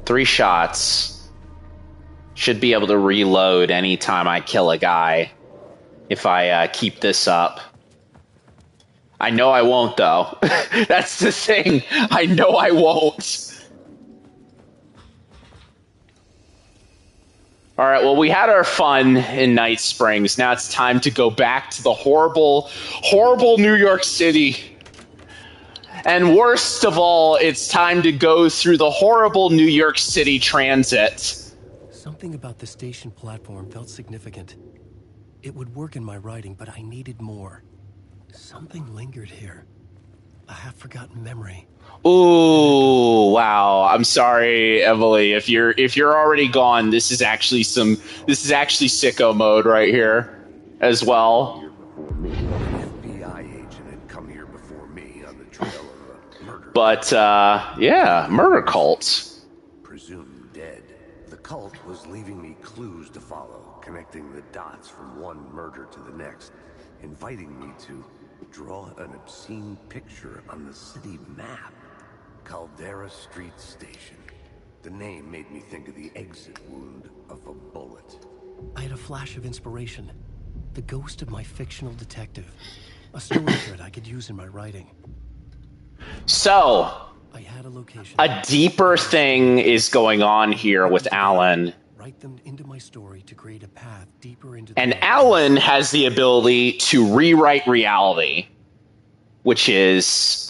3 shots. Should be able to reload anytime I kill a guy if I keep this up. I know I won't, though. That's the thing. I know I won't. All right, well, we had our fun in Night Springs. Now it's time to go back to the horrible, horrible New York City. And worst of all, it's time to go through the horrible New York City transit. Something about the station platform felt significant. It would work in my writing, but I needed more. Something lingered here. A half-forgotten memory. Ooh, wow. I'm sorry, Emily. If you're already gone, this is actually sicko mode right here as well. FBI agent had come here before me on the trail of a murder. But yeah, murder cult. Presumed dead. The cult was leaving me clues to follow, connecting the dots from one murder to the next, inviting me to draw an obscene picture on the city map. Caldera Street Station. The name made me think of the exit wound of a bullet. I had a flash of inspiration. The ghost of my fictional detective. A story thread I could use in my writing. So, I had a location. A deeper thing is going on here with Alan. Write them into my story to create a path deeper into the And Alan has the ability to rewrite reality, which is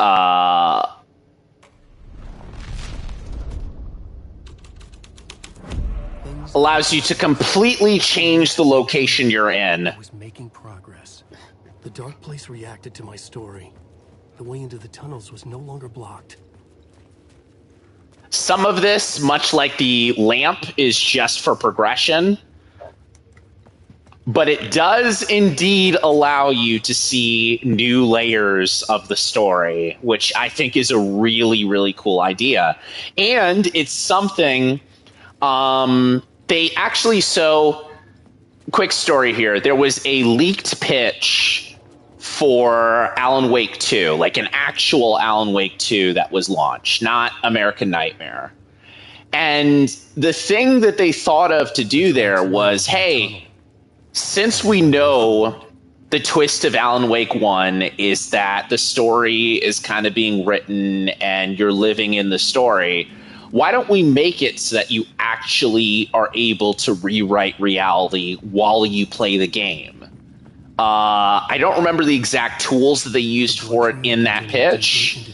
allows you to completely change the location you're in. I was making progress. The dark place reacted to my story. The way into the tunnels was no longer blocked. Some of this, much like the lamp, is just for progression. But it does indeed allow you to see new layers of the story, which I think is a really, really cool idea. And it's something they actually, so quick story here. There was a leaked pitch for Alan Wake 2, like an actual Alan Wake 2 that was launched, not American Nightmare. And the thing that they thought of to do there was, hey, since we know the twist of Alan Wake 1 is that the story is kind of being written and you're living in the story, why don't we make it so that you actually are able to rewrite reality while you play the game? I don't remember the exact tools that they used for it in that pitch.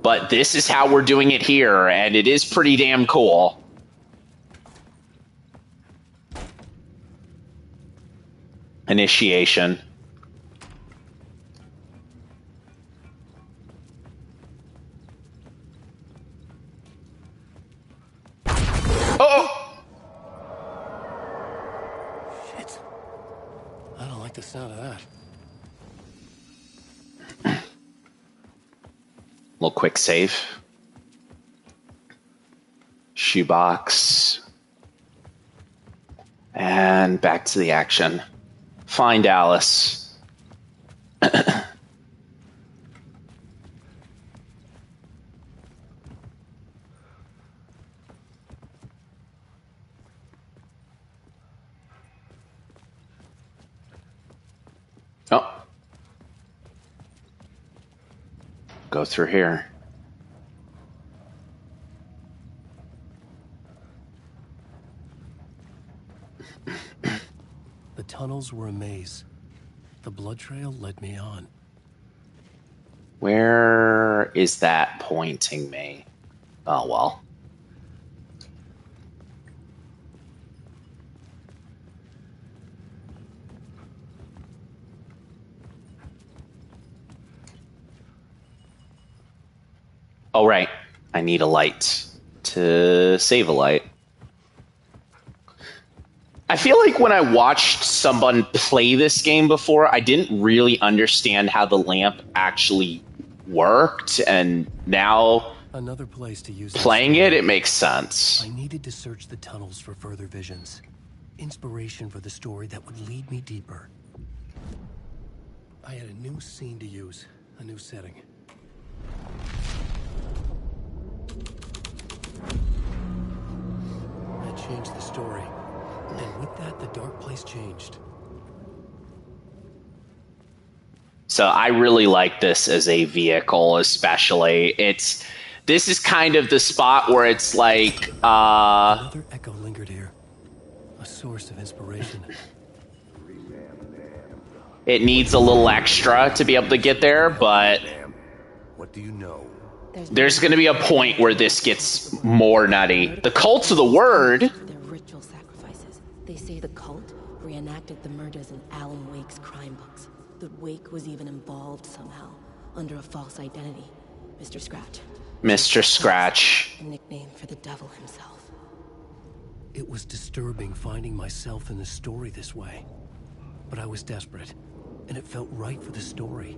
But this is how we're doing it here, and it is pretty damn cool. Initiation. Oh! Shit. I don't like the sound of that. Little quick save. Shoebox. And back to the action. Find Alice. Oh. Go through here. The tunnels were a maze. The blood trail led me on. Where is that pointing me? Oh, well. Oh, right. I need a light to save a light. I feel like when I watched someone play this game before, I didn't really understand how the lamp actually worked, and now Another place to use playing it makes sense. I needed to search the tunnels for further visions. Inspiration for the story that would lead me deeper. I had a new scene to use, a new setting. place changed. So I really like this as a vehicle, especially. This is kind of the spot where it's like Another echo lingered here, a source of inspiration. it needs a little extra to be able to get there, but What do you know? there's going to be a point where this gets more nutty. The cults of the word. Their ritual sacrifices. They say the cult reenacted the murders in Alan Wake's crime books. That Wake was even involved somehow, under a false identity. Mr. Scratch. Mr. Scratch. A nickname for the devil himself. It was disturbing finding myself in the story this way. But I was desperate, and it felt right for the story.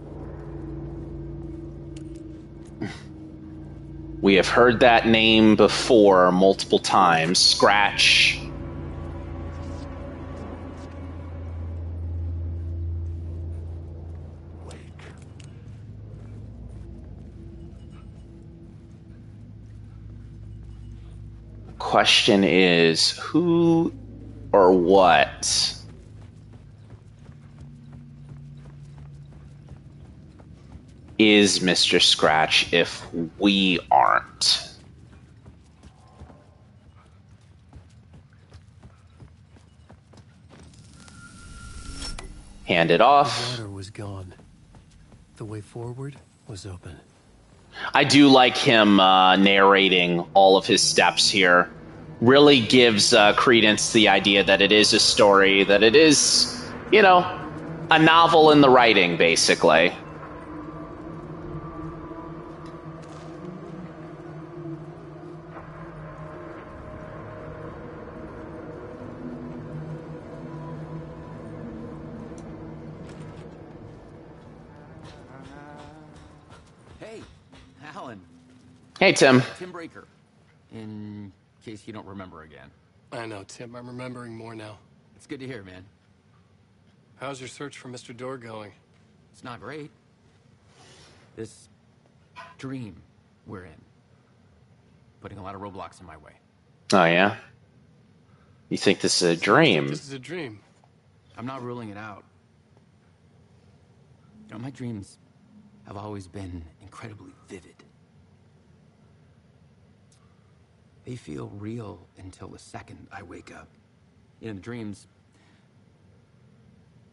We have heard that name before multiple times. Scratch. Question is, who or what is Mr. Scratch if we aren't? Hand it off. The water was gone. The way forward was open. I do like him narrating all of his steps here. Really gives credence to the idea that it is a story, that it is, you know, a novel in the writing, basically. Hey, Alan. Hey, Tim. Tim Breaker. In case you don't remember again. I know, Tim. I'm remembering more now. It's good to hear, man. How's your search for Mr. Door going? It's not great. This dream we're in. Putting a lot of roadblocks in my way. Oh, yeah? You think this is a dream? This is a dream. I'm not ruling it out. You know, my dreams have always been incredibly vivid. They feel real until the second I wake up. In the dreams,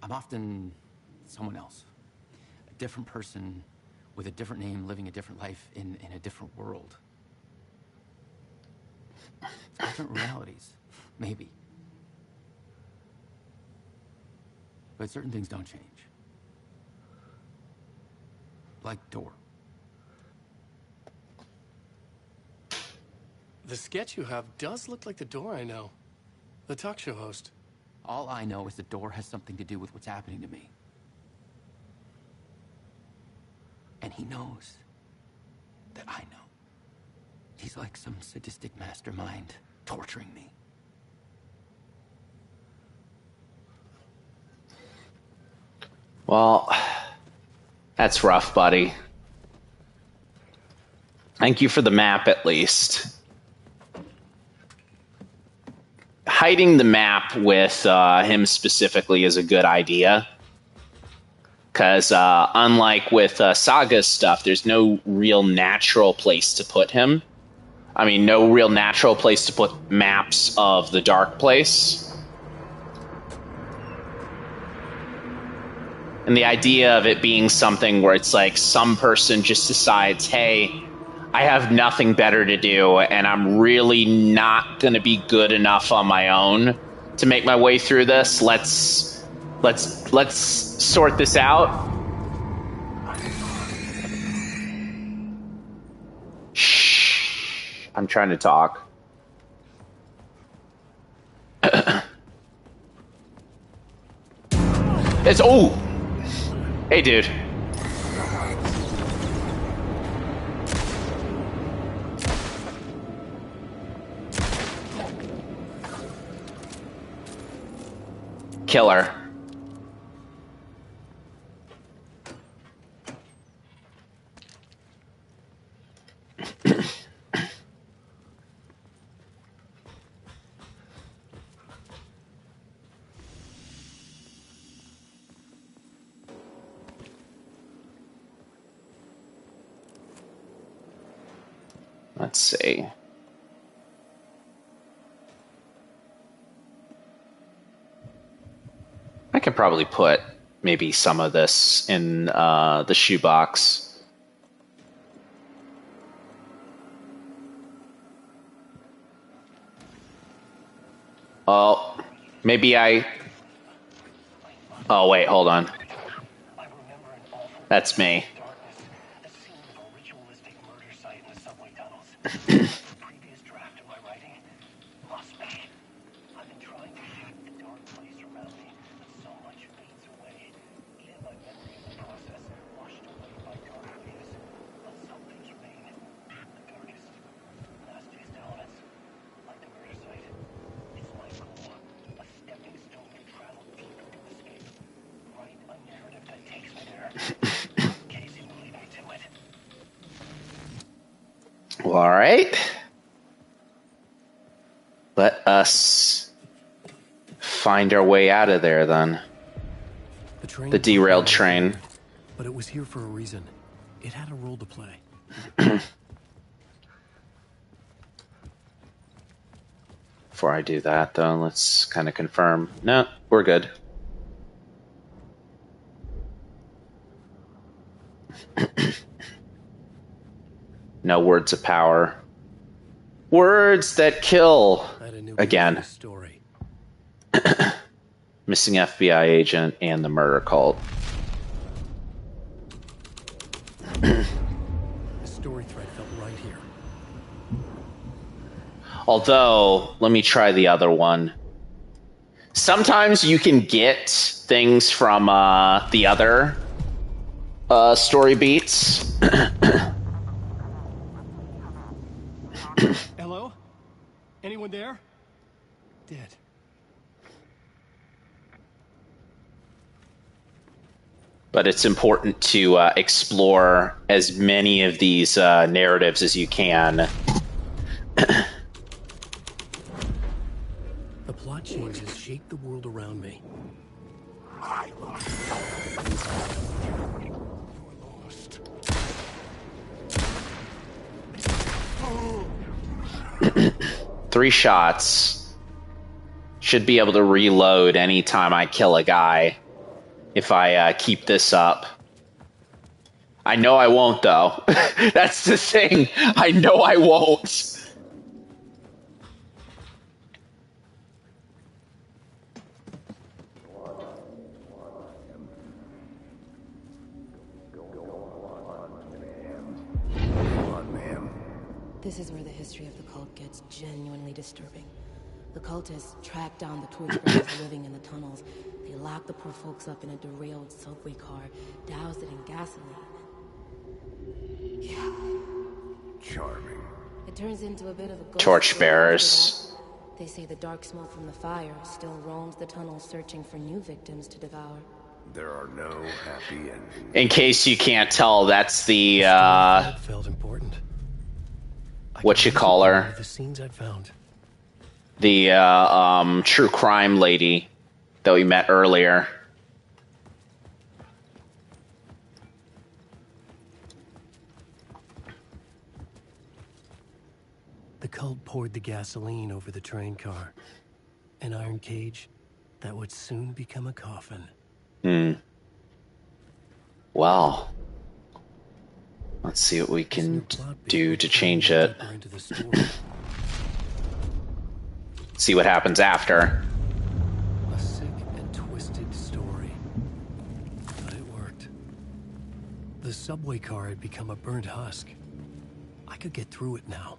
I'm often someone else. A different person with a different name, living a different life in a different world. Different realities, maybe. But certain things don't change. Like Door. The sketch you have does look like the Door I know. The talk show host. All I know is the Door has something to do with what's happening to me. And he knows that I know. He's like some sadistic mastermind torturing me. Well, that's rough, buddy. Thank you for the map, at least. Hiding the map with him specifically is a good idea. Because unlike with Saga's stuff, there's no real natural place to put him. I mean, no real natural place to put maps of the dark place. And the idea of it being something where it's like some person just decides, hey, I have nothing better to do, and I'm really not going to be good enough on my own to make my way through this. Let's sort this out. Shh. I'm trying to talk. Oh! Hey, dude. Killer. Let's see. I could probably put maybe some of this in the shoebox. Oh, maybe I... Oh, wait, hold on. That's me. Well, all right. Let us find our way out of there, then. The derailed train. But it was here for a reason. It had a role to play. Before I do that, though, let's kind of confirm. No, we're good. No words of power. Words that kill. Again. Story. Missing FBI agent and the murder cult. The story thread felt right here. Although, let me try the other one. Sometimes you can get things from the other story beats. Hello? Anyone there? Dead. But it's important to explore as many of these narratives as you can. The plot changes shape the world around me. You're lost. 3 shots. Should be able to reload anytime I kill a guy. If I keep this up. I know I won't, though. That's the thing. I know I won't. This is where the history of the cult gets genuinely disturbing. The cultists tracked down the torchbearers living in the tunnels. They locked the poor folks up in a derailed subway car, doused it in gasoline. Yeah. Charming. It turns into a bit of a ghost Torchbearers. story after that. They say the dark smoke from the fire still roams the tunnels searching for new victims to devour. There are no happy endings. In case you can't tell, that's the felt important. what you call her? The scenes I'd found. The true crime lady that we met earlier. The cult poured the gasoline over the train car. An iron cage that would soon become a coffin. Well, let's see what we can do to change it. See what happens after. A sick and twisted story. But it worked. The subway car had become a burnt husk. I could get through it now.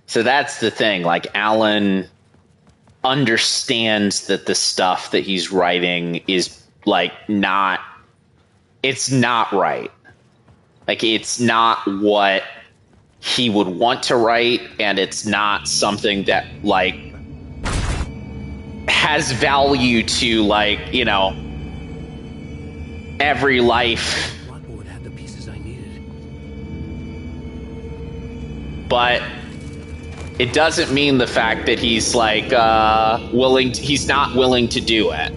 So that's the thing. Like, Alan understands that the stuff that he's writing is, like, not... It's not right. Like, it's not what he would want to write, and it's not something that, like, has value to, like, you know, every life. Blackwood had the pieces I needed. But it doesn't mean the fact that he's, like, he's not willing to do it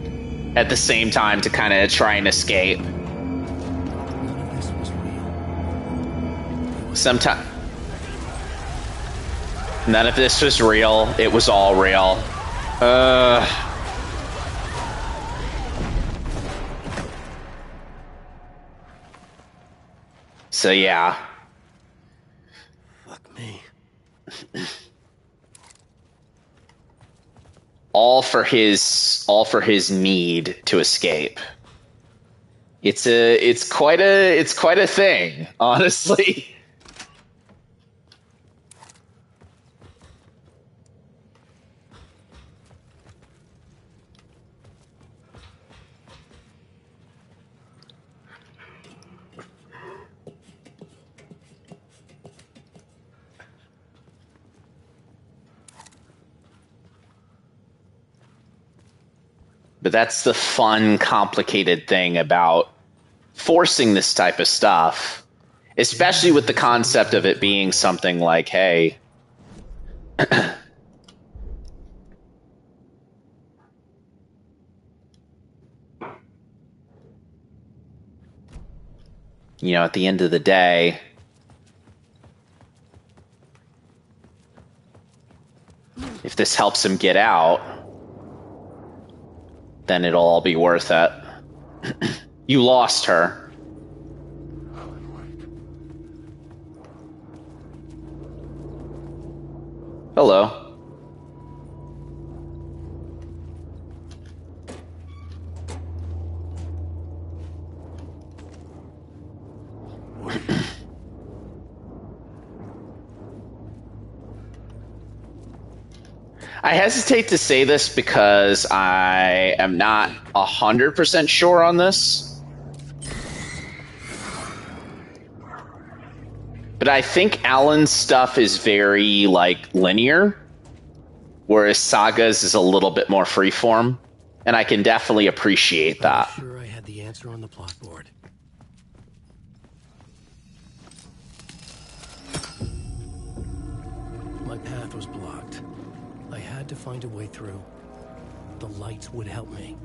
at the same time to kind of try and escape. None of this was real. Sometimes... None of this was real. It was all real. So yeah. Fuck me. All for his need to escape. It's quite a thing, honestly. But that's the fun, complicated thing about forcing this type of stuff, especially with the concept of it being something like, hey, you know, at the end of the day, if this helps him get out, then it'll all be worth it. You lost her. Hello. I hesitate to say this because I am not 100% sure on this. But I think Alan's stuff is very, like, linear, whereas Saga's is a little bit more freeform, and I can definitely appreciate that. I'm sure I had the answer on the plot board. My path was blocked. I had to find a way through. The lights would help me.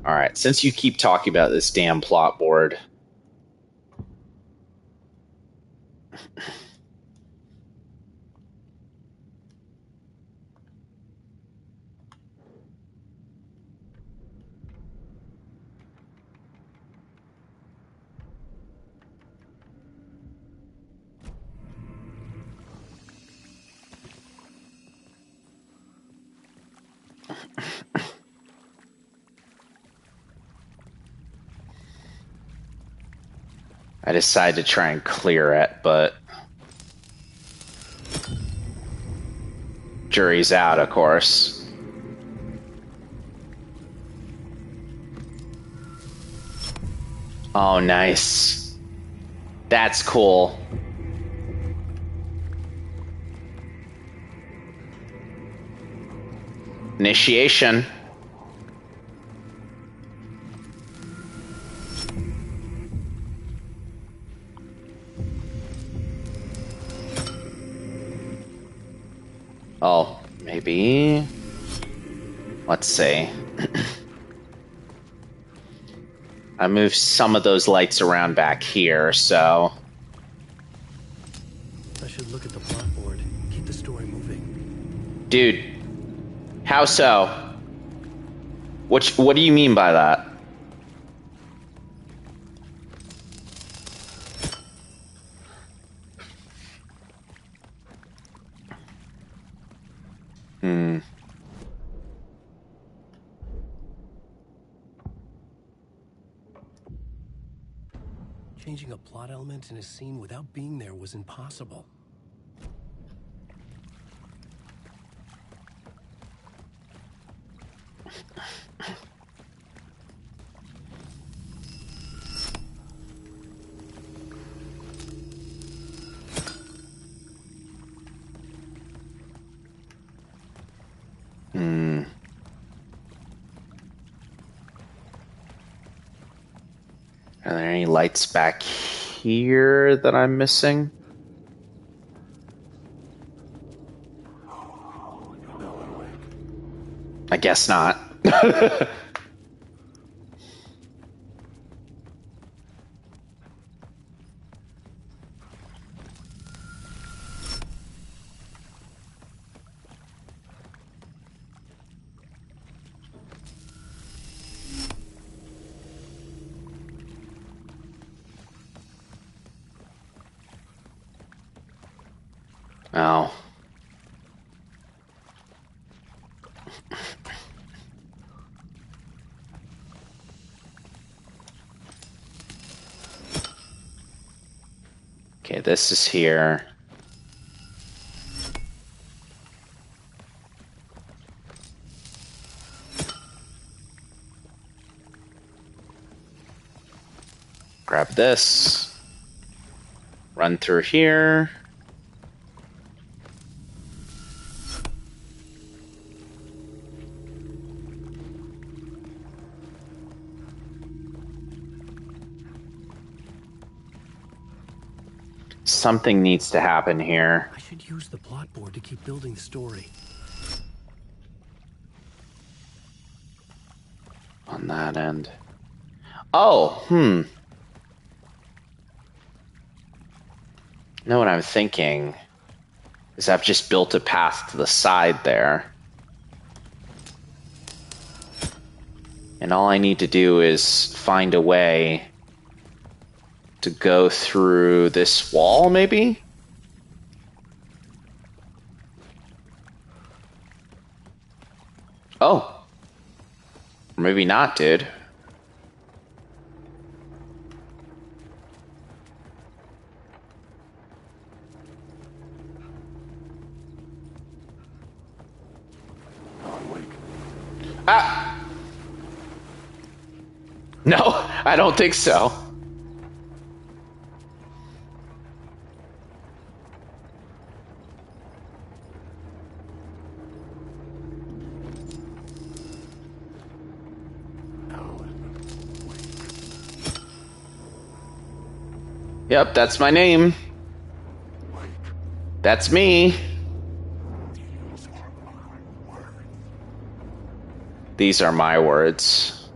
All right, since you keep talking about this damn plot board, I decided to try and clear it, but jury's out, of course. Oh, nice. That's cool. Initiation. Oh, maybe. Let's see. I moved some of those lights around back here, so. I should look at the plot board. Keep the story moving. Dude, how so? What do you mean by that? Changing a plot element in a scene without being there was impossible. Are there any lights back here that I'm missing? I guess not. Oh. Okay, this is here. Grab this. Run through here. Something needs to happen here. I should use the plot board to keep building the story. On that end. Oh, Know what I'm thinking is I've just built a path to the side there. And all I need to do is find a way to go through this wall, maybe? Oh. Maybe not, dude. Ah! No, I don't think so. Yep, that's my name. That's me. These are my words.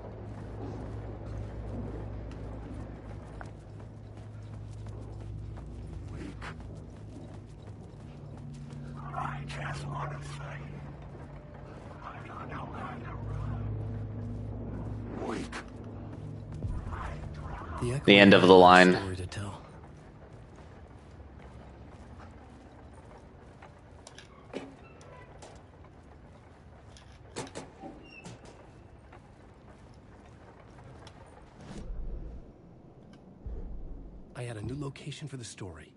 I just want to say, I don't know how to run. Weak. The end of the line. Story to tell. I had a new location for the story.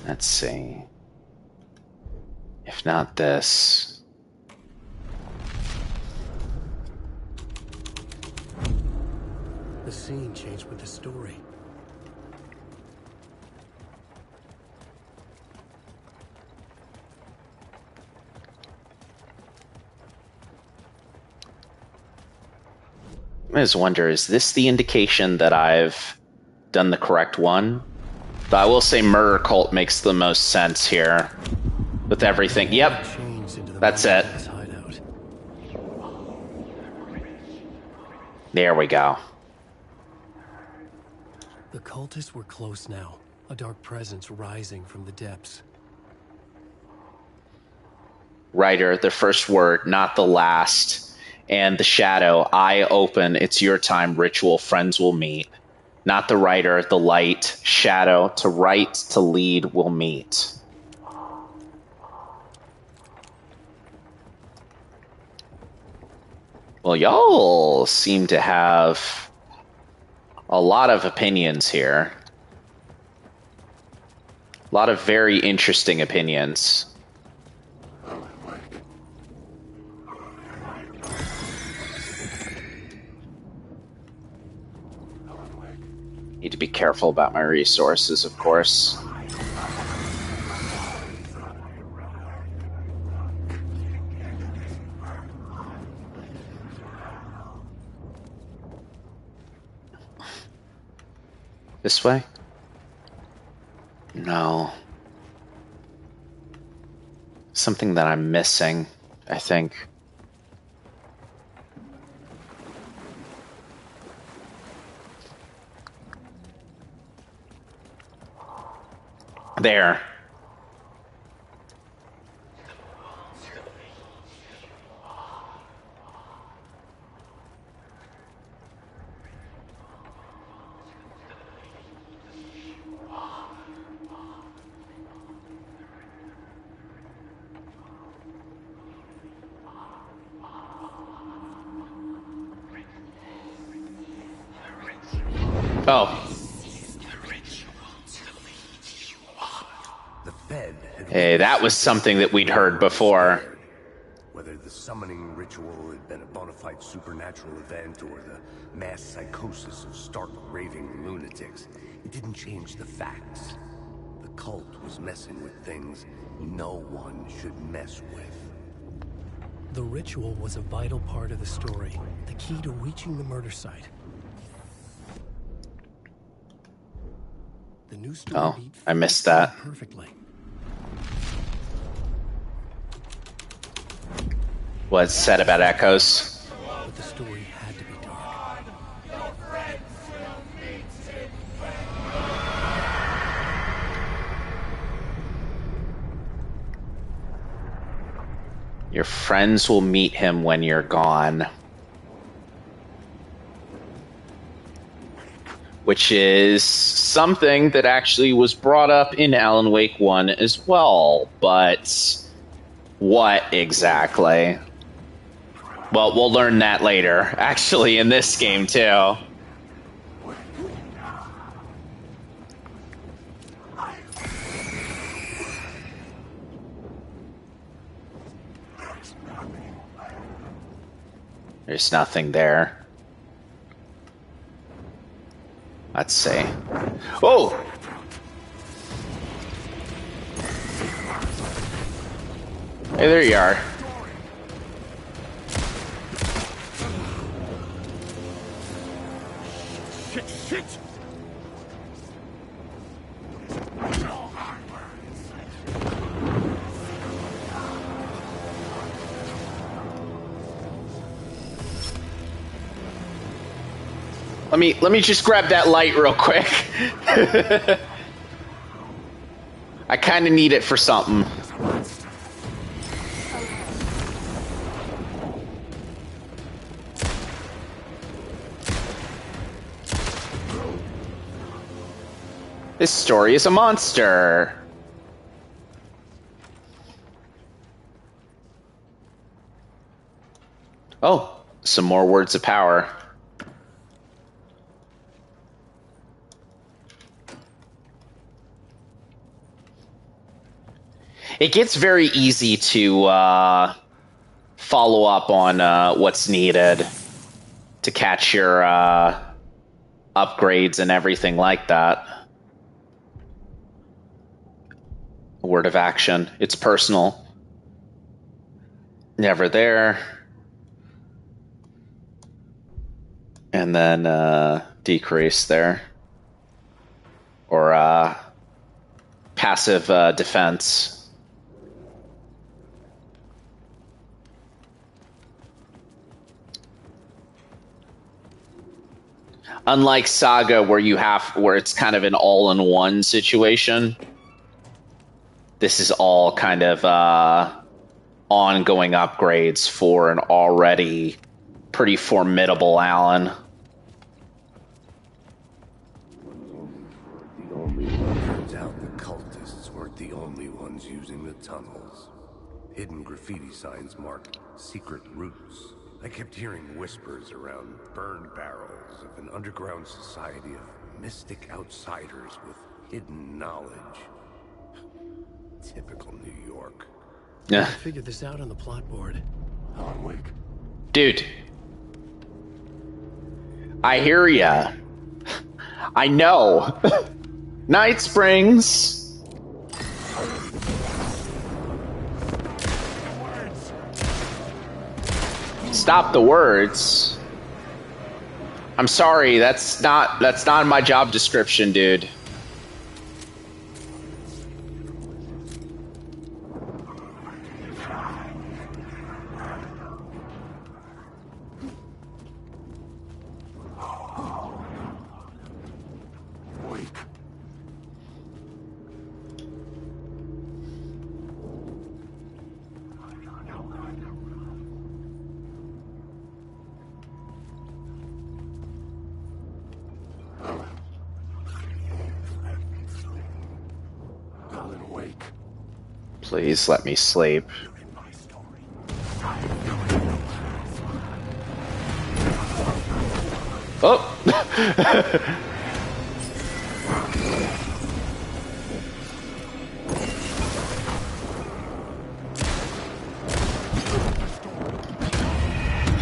Let's see. If not this. The scene changed with the story. I just wonder, is this the indication that I've done the correct one? But I will say Murder Cult makes the most sense here. With everything. Yep. That's it. There we go. The cultists were close now. A dark presence rising from the depths. Writer, the first word, not the last. And the shadow, eye open, it's your time, ritual, friends will meet. Not the writer, the light, shadow, to write, to lead, will meet. Well, y'all seem to have a lot of opinions here. A lot of very interesting opinions. Need to be careful about my resources, of course. This way? No. Something that I'm missing, I think. There. Oh. The Fed had Hey, that was something that we'd heard before. Whether the summoning ritual had been a bona fide supernatural event or the mass psychosis of stark raving lunatics, it didn't change the facts. The cult was messing with things no one should mess with. The ritual was a vital part of the story, the key to reaching the murder site. The new story Oh, beat I missed that. perfectly. What's said about echoes? But the story had to be dark. Your friends will meet him when you're gone. Which is something that actually was brought up in Alan Wake 1 as well. But what exactly? Well, we'll learn that later, actually, in this game, too. There's nothing there. Let's see. Oh! Hey, there you are. Shit! Let me just grab that light real quick. I kind of need it for something. This story is a monster. Oh, some more words of power. It gets very easy to follow up on what's needed to catch your upgrades and everything like that. Word of action. It's personal. Never there. And then decrease there. Or passive defense. Unlike Saga, where it's kind of an all-in-one situation, this is all kind of ongoing upgrades for an already pretty formidable Alan. Turns out the cultists weren't the only ones using the tunnels. Hidden graffiti signs marked secret routes. I kept hearing whispers around burn barrels of an underground society of mystic outsiders with hidden knowledge. Typical New York. Yeah. Figure this out on the plot board. Alan Wake. Dude. I hear ya. I know. Night Springs. Stop the words. I'm sorry, that's not in my job description, dude. Please let me sleep. Oh!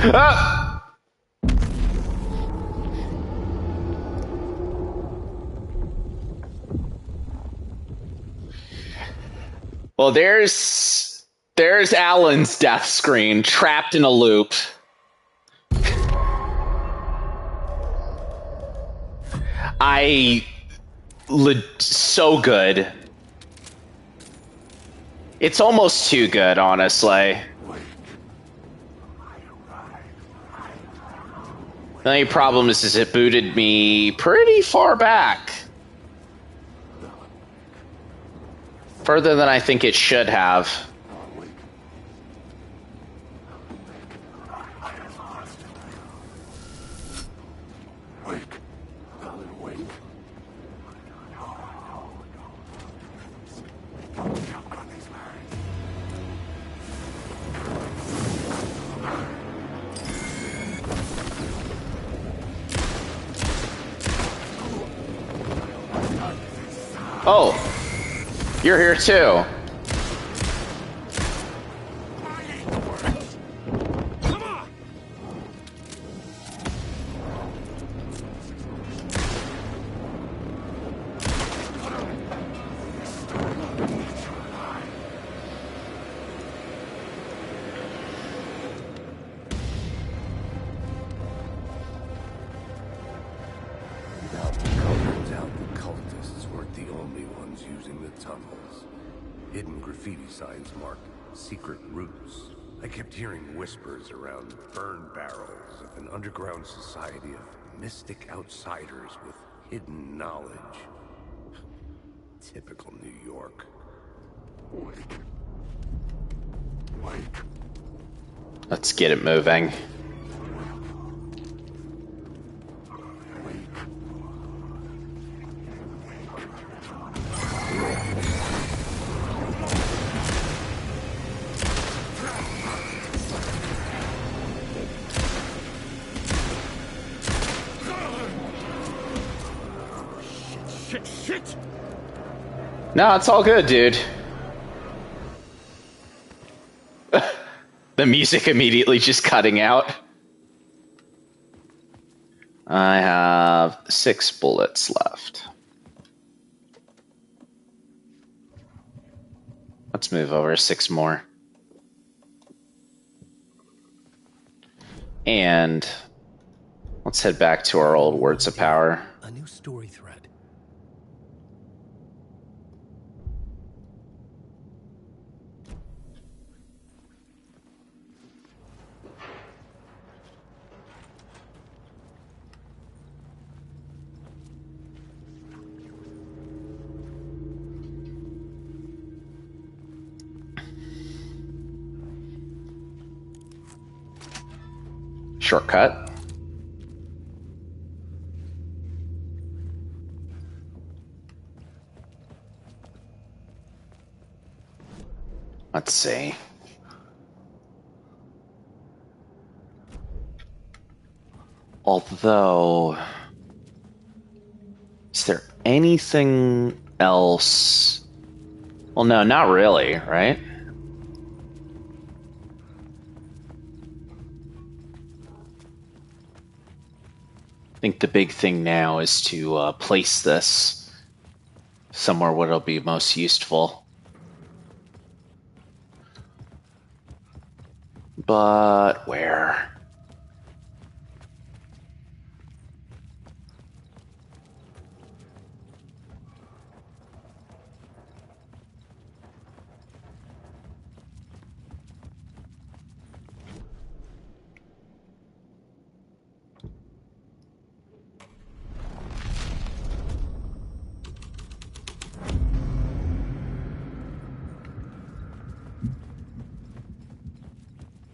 Ah! Well, there's Alan's death screen, trapped in a loop. So good. It's almost too good, honestly. The only problem is it booted me pretty far back. Further than I think it should have. Oh, you're here too. Turns out the cultists weren't the only ones using the tunnels. Hidden graffiti signs marked secret routes. I kept hearing whispers around burn barrels of an underground society of mystic outsiders with hidden knowledge. Typical New York. Let's get it moving. Shit! No, it's all good, dude. The music immediately just cutting out. I have 6 bullets left. Let's move over 6 more. And let's head back to our old words of power. A new story thread. Shortcut. Let's see. Although, is there anything else? Well, no, not really, right? I think the big thing now is to place this somewhere where it'll be most useful. But where?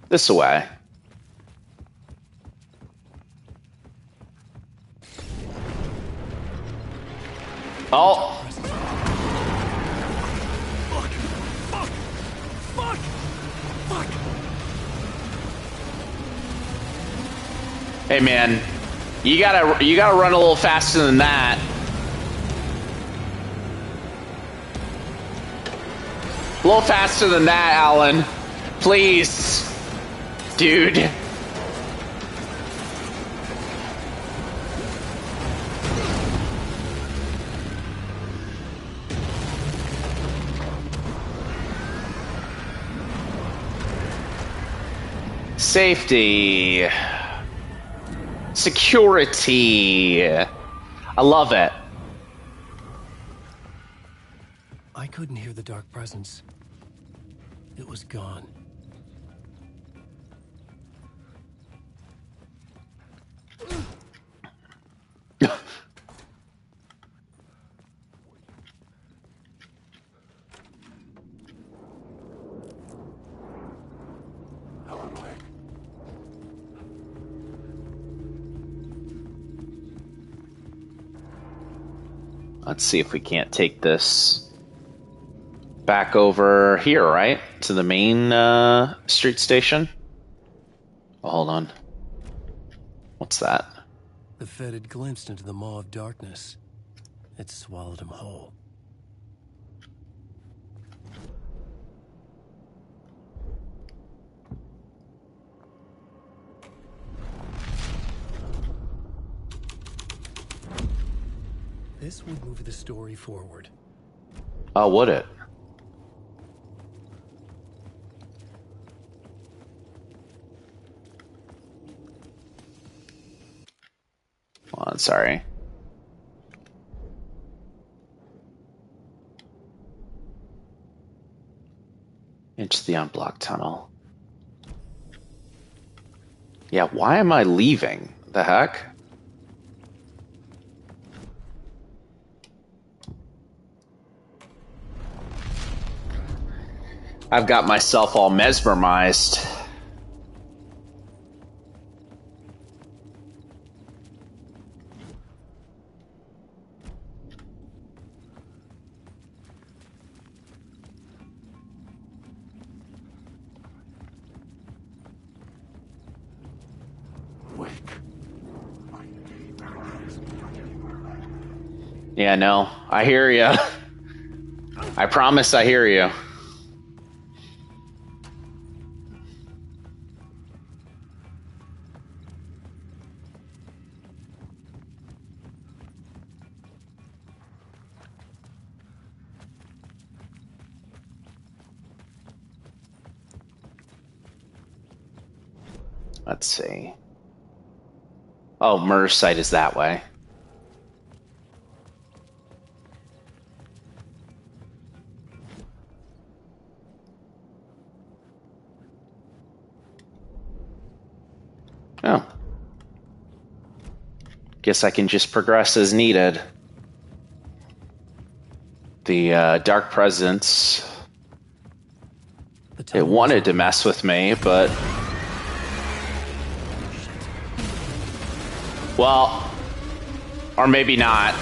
This way. Oh! Hey, man, you gotta run a little faster than that. A little faster than that, Alan. Please, dude. Safety. Security. I love it. I couldn't hear the dark presence. It was gone. Let's see if we can't take this back over here, right? To the main street station? Oh, hold on. What's that? The Fed had glimpsed into the maw of darkness. It swallowed him whole. This would move the story forward. Oh, would it? Hold on, sorry. Into the unblocked tunnel. Yeah, why am I leaving? The heck? I've got myself all mesmerized. Yeah, no, I hear you. I promise I hear you. Let's see. Oh, murder site is that way. Oh. Guess I can just progress as needed. The dark presence. It wanted to mess with me, but... Well, or maybe not.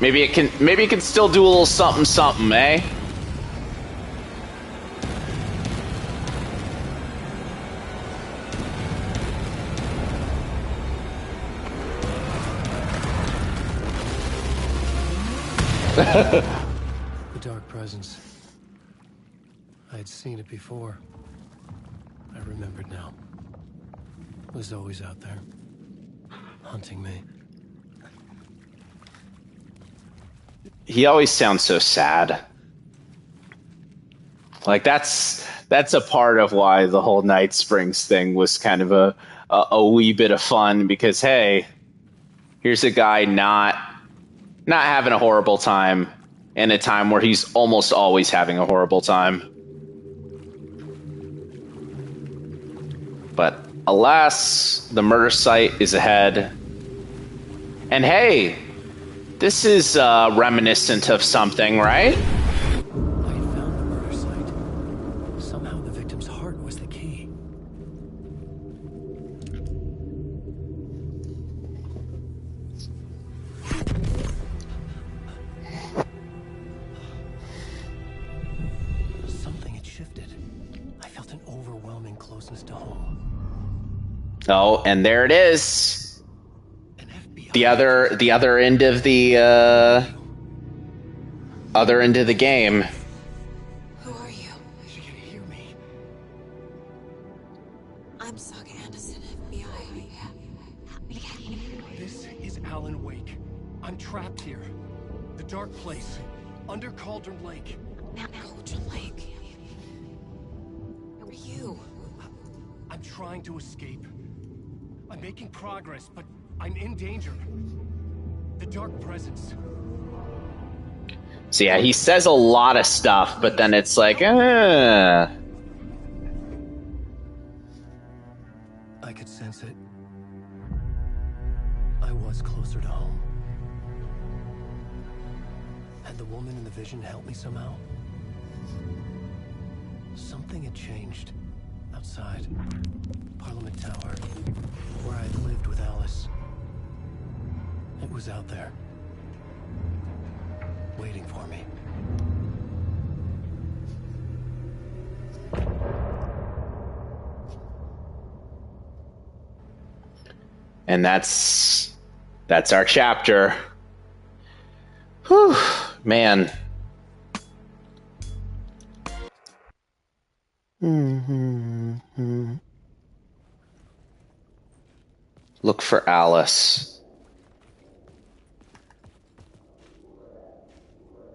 Maybe it can still do a little something, eh? The dark presence. I had seen it before. I remembered now. It was always out there, hunting me. He always sounds so sad. Like that's a part of why the whole Night Springs thing was kind of a wee bit of fun, because hey, here's a guy not having a horrible time in a time where he's almost always having a horrible time. But alas, the murder site is ahead. And hey, this is reminiscent of something, right? I had found the murder site. Somehow the victim's heart was the key. Something had shifted. I felt an overwhelming closeness to home. Oh, and there it is. An FBI The other end of the other end of the game. Who are you? She can hear me. I'm Saga Anderson, FBI. This is Alan Wake. I'm trapped here. The dark place. Under Cauldron Lake. Cauldron Lake. Who are you? I'm trying to escape. I'm making progress, but I'm in danger. The dark presence. So yeah, he says a lot of stuff, but then it's like, I could sense it. I was closer to home. Had the woman in the vision helped me somehow? Something had changed. Outside. Parliament Tower. Where I'd lived with Alice. It was out there. Waiting for me. and that's our chapter. Whew, man. Look for Alice.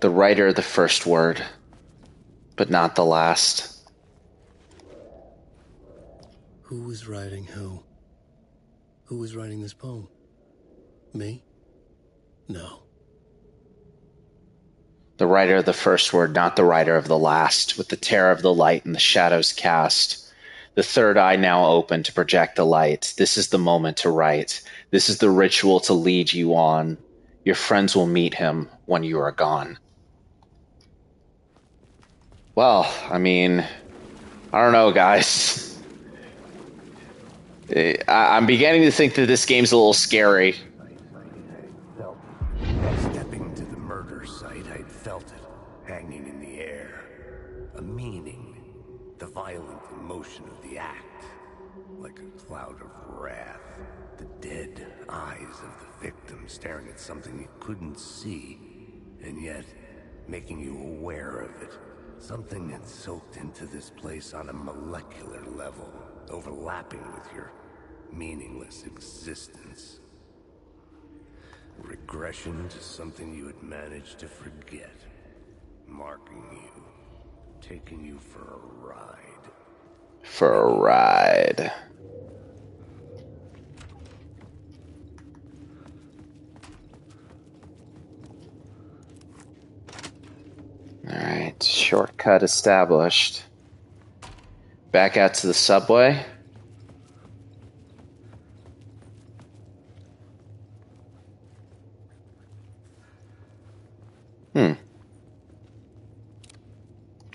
The writer of the first word, but not the last. Who was writing who? Who was writing this poem? Me? No. The writer of the first word, not the writer of the last, with the terror of the light and the shadows cast. The third eye now open to project the light. This is the moment to write. This is the ritual to lead you on. Your friends will meet him when you are gone. Well, I mean, I don't know, guys. I'm beginning to think that this game's a little scary. Stepping to the murder site, I'd felt it, hanging in the air. A meaning, the violent emotion of the act. Like a cloud of wrath. The dead eyes of the victim staring at something you couldn't see, and yet making you aware of it. Something that soaked into this place on a molecular level, overlapping with your meaningless existence. Regression to something you had managed to forget. Marking you. Taking you for a ride. For a ride. Alright, shortcut established. Back out to the subway.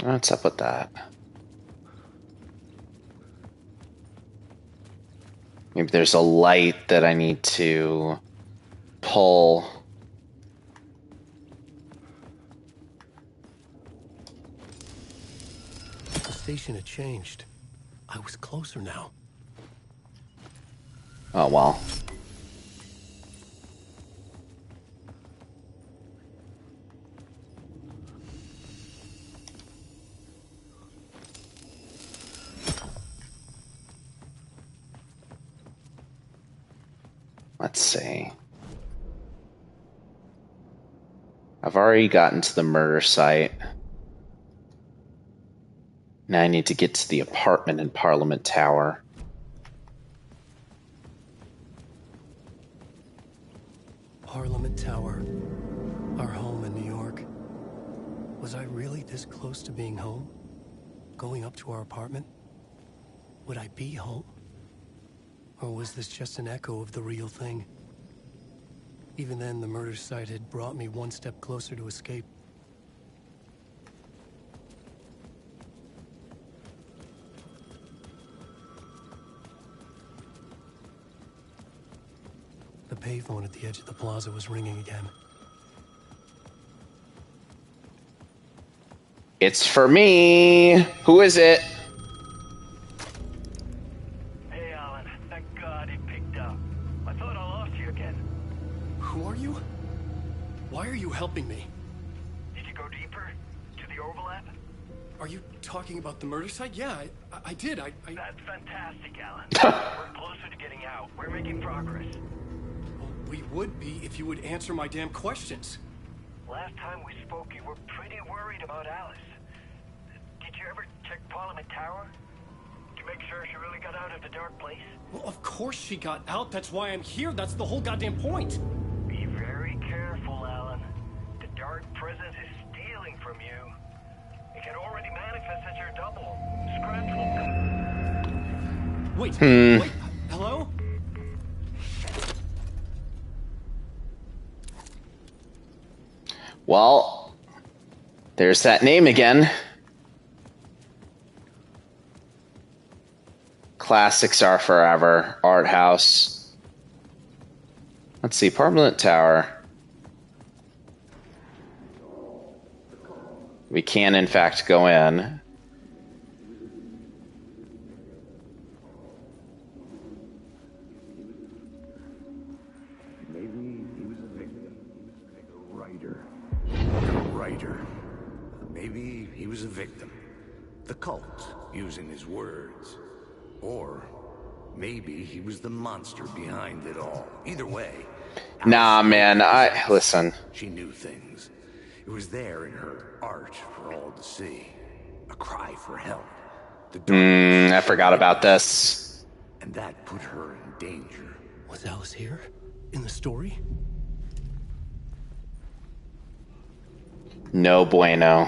What's up with that? Maybe there's a light that I need to pull. The station had changed. I was closer now. Oh well. Let's see. I've already gotten to the murder site. Now I need to get to the apartment in Parliament Tower. Parliament Tower. Our home in New York. Was I really this close to being home? Going up to our apartment? Would I be home? Or was this just an echo of the real thing? Even then, the murder site had brought me one step closer to escape. The payphone at the edge of the plaza was ringing again. It's for me. Who is it? Hey, Alan. Thank God go deeper? To the overlap? Are you talking about the murder site? Yeah, I did. That's fantastic, Alan. We're closer to getting out. We're making progress. Well, we would be if you would answer my damn questions. Last time we spoke, you were pretty worried about Alice. Did you ever check Parliament Tower? To make sure she really got out of the dark place? Well, of course she got out. That's why I'm here. That's the whole goddamn point. Be very careful, Alan. The dark presence is stealing from you. It can already manifest as your double. Scratch will come. Wait, hello? Well, there's that name again. Classics are forever. Art house. Let's see, Parliament Tower. We can, in fact, go in. Maybe he was a victim. A writer. A writer. Maybe he was a victim. The cult, using his words. Or maybe he was the monster behind it all. Either way. Nah, man, listen. She knew things. It was there in her art for all to see. A cry for help. I forgot about this. And that put her in danger. Was Alice here? In the story? No bueno.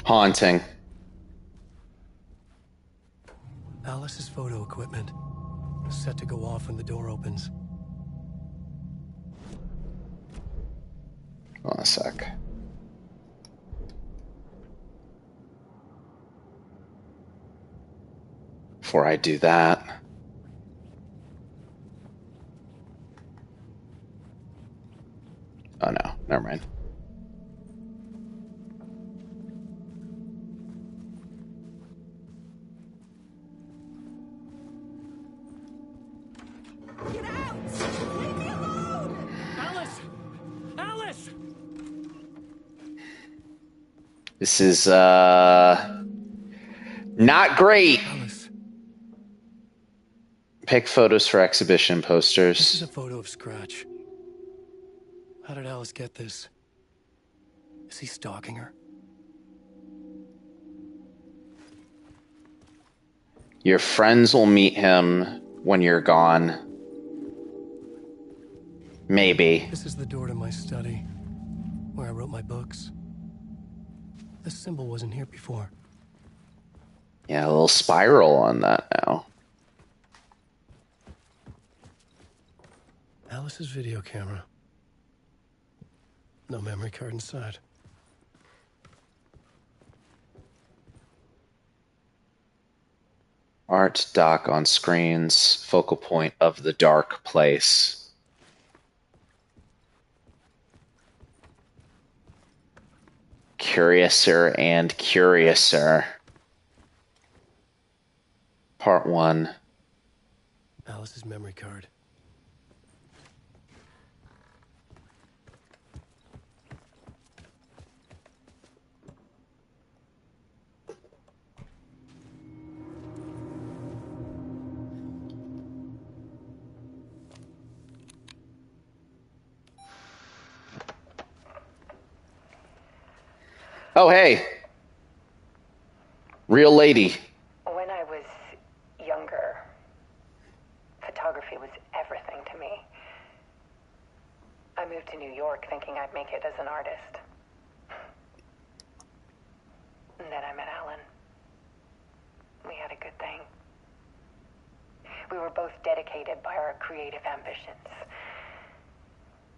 Haunting. Alice's photo equipment. Set to go off when the door opens. Hold on a sec. Before I do that. Oh no, never mind. Get out! Leave me alone! Alice! Alice! This is not great. Alice. Pick photos for exhibition posters. This is a photo of Scratch. How did Alice get this? Is he stalking her? Your friends will meet him when you're gone. Maybe. This is the door to my study, where I wrote my books. This symbol wasn't here before. Yeah, a little spiral on that now. Alice's video camera. No memory card inside. Art doc on screens, focal point of the dark place. Curiouser and Curiouser. Part 1. Alice's memory card. Oh, hey. Real lady. When I was younger, photography was everything to me. I moved to New York thinking I'd make it as an artist. And then I met Alan. We had a good thing. We were both dedicated by our creative ambitions.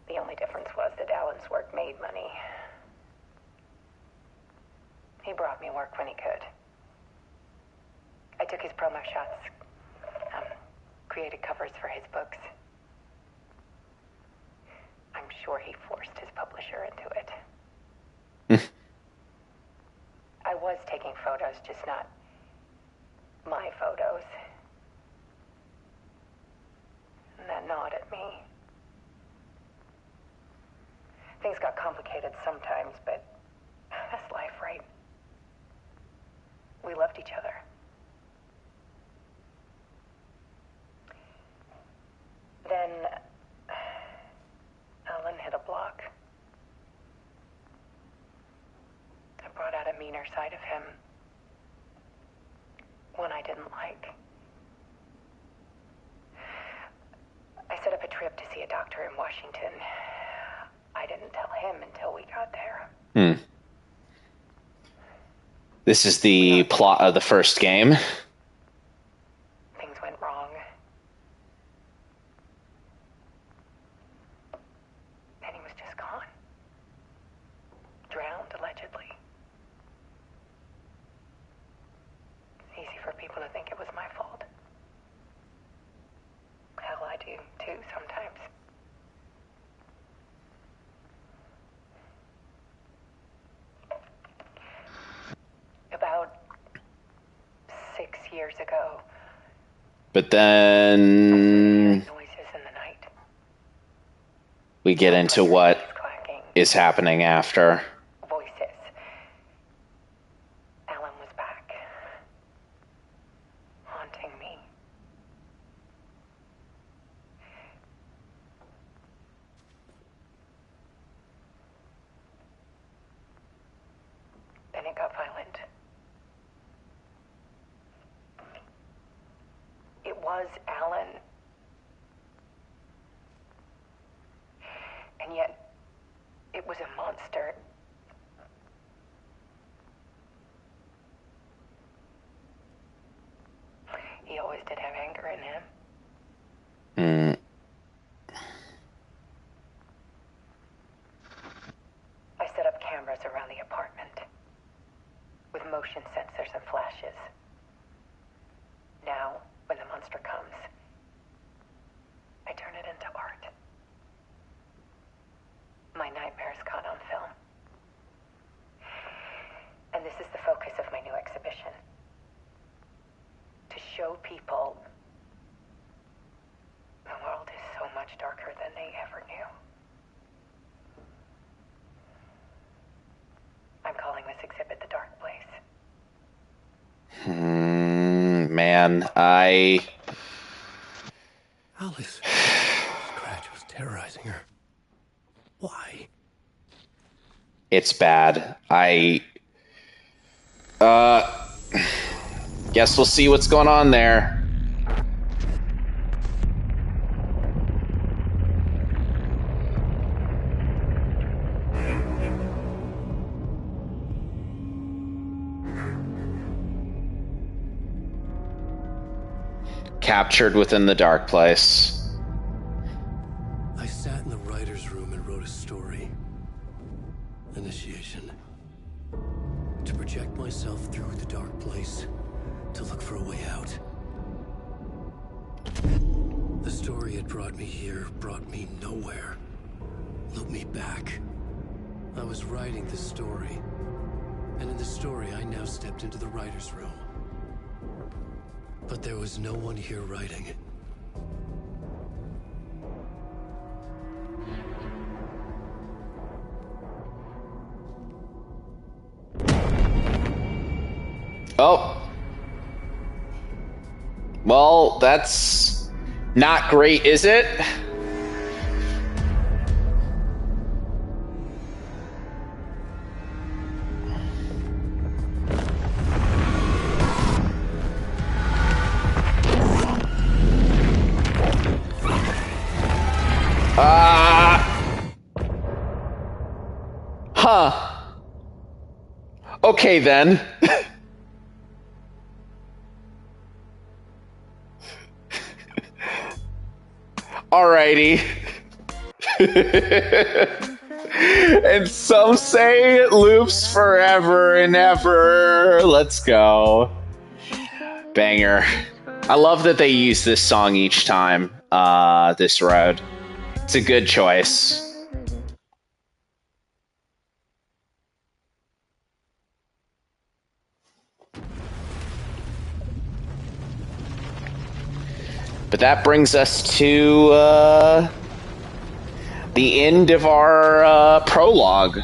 The only difference was that Alan's work made money. He brought me work when he could. I took his promo shots, created covers for his books. I'm sure he forced his publisher into it. I was taking photos, just not my photos. And that gnawed at me. Things got complicated sometimes, but that's life, right? We loved each other. Then Alan hit a block. I brought out a meaner side of him. One I didn't like. I set up a trip to see a doctor in Washington. I didn't tell him until we got there. This is the plot of the first game. Things went wrong. And he was just gone. Drowned, allegedly. It's easy for people to think it was my fault. Hell, I do, too, sometimes. About 6 years ago. But then Noises in the night. we get into what Clacking. is happening after. Voices. Alan was back. Haunting me. Then it got violent. It was Alan. And yet, it was a monster. He always did have anger in him. I set up cameras around the apartment with motion sensors and flashes. Now, when the monster comes, I turn it into art. My nightmares caught on film. And this is the focus of my new exhibition. To show people the world is so much darker than they ever knew. I'm calling this exhibit The Dark Place. Man, Alice. Scratch was terrorizing her. Why? It's bad. Guess we'll see what's going on there. Captured within the dark place. I sat in the writer's room and wrote a story. Initiation. To project myself through the dark place, to look for a way out. The story had brought me here, brought me nowhere. Look me back. I was writing the story. And in the story, I now stepped into the writer's room. But there was no one here writing. Oh. Well, that's not great, is it? Huh. Okay, then. Alrighty. And some say it loops forever and ever. Let's go. Banger. I love that they use this song each time, this road. It's a good choice. But that brings us to the end of our prologue.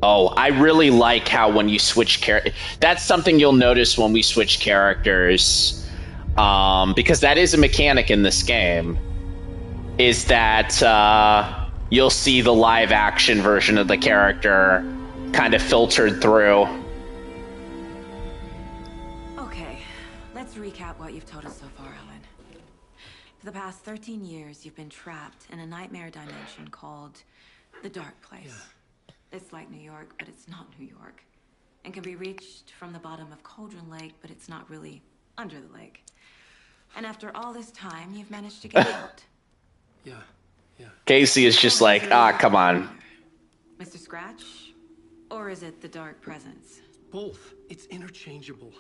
Oh, I really like how when you switch character, that's something you'll notice when we switch characters, because that is a mechanic in this game, is that you'll see the live action version of the character kind of filtered through. Okay, let's recap what you've told us so far, Alan. For the past 13 years, you've been trapped in a nightmare dimension called the Dark Place. Yeah. It's like New York, but it's not New York. And can be reached from the bottom of Cauldron Lake, but it's not really under the lake. And after all this time, you've managed to get out. Yeah. Casey is just like, come on. Mr. Scratch? Or is it the Dark Presence? Both. It's interchangeable.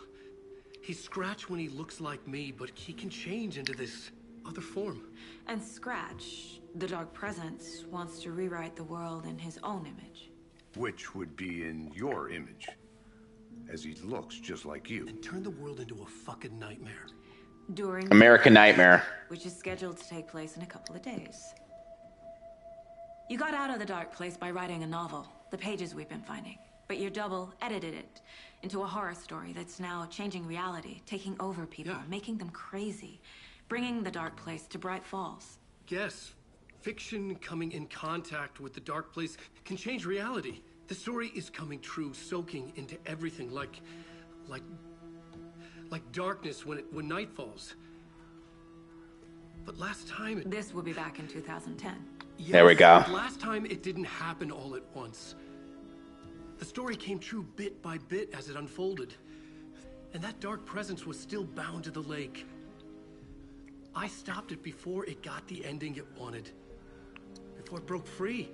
He's Scratch when he looks like me, but he can change into this other form. And Scratch, the Dark Presence, wants to rewrite the world in his own image. Which would be in your image, as he looks just like you. And turn the world into a fucking nightmare. During American Nightmare. Which is scheduled to take place in a couple of days. You got out of the Dark Place by writing a novel, the pages we've been finding. But your double edited it into a horror story that's now changing reality, taking over people, making them crazy, bringing the Dark Place to Bright Falls. Yes. Fiction coming in contact with the Dark Place can change reality. The story is coming true, soaking into everything like darkness when night falls. But last time This will be back in 2010. Yes, there we go. Last time it didn't happen all at once. The story came true bit by bit as it unfolded. And that dark presence was still bound to the lake. I stopped it before it got the ending it wanted. Before it broke free.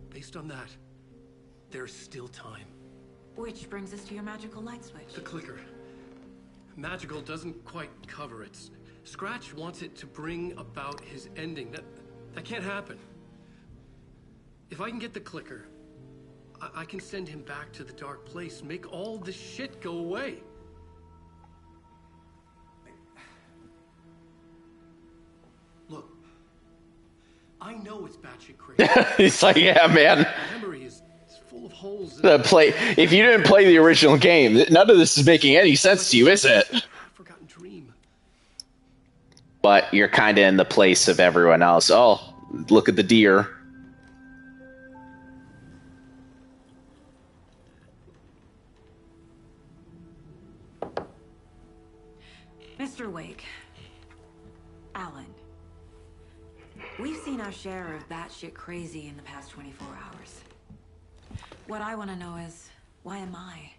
Based on that, there's still time. Which brings us to your magical light switch. The clicker. Magical doesn't quite cover it. Scratch wants it to bring about his ending. That can't happen. If I can get the clicker, I can send him back to the Dark Place, make all this shit go away. Look, I know it's batshit crazy. He's like, yeah, man. Memory is full of holes. If you didn't play the original game, none of this is making any sense to you, is it? Forgotten dream. But you're kind of in the place of everyone else. Oh, look at the deer. Mr. Wake, Alan, we've seen our share of batshit crazy in the past 24 hours. What I want to know is, why am I?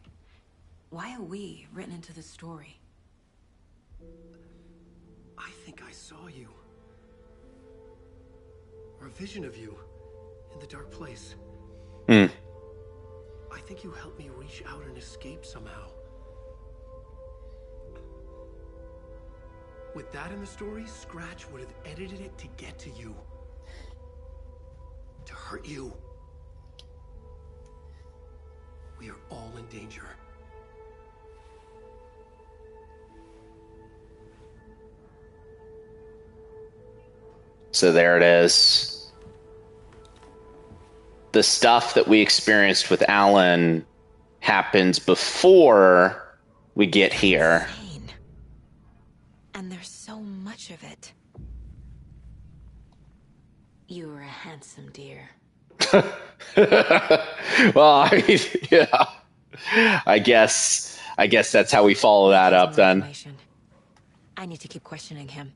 Why are we written into the story? I think I saw you. Or a vision of you in the Dark Place. I think you helped me reach out and escape somehow. With that in the story, Scratch would have edited it to get to you. To hurt you. We are all in danger. So there it is. The stuff that we experienced with Alan happens before we get here. Insane. And there's so much of it. You were a handsome deer. Well, I mean, yeah. I guess that's how we follow that up then. I need to keep questioning him.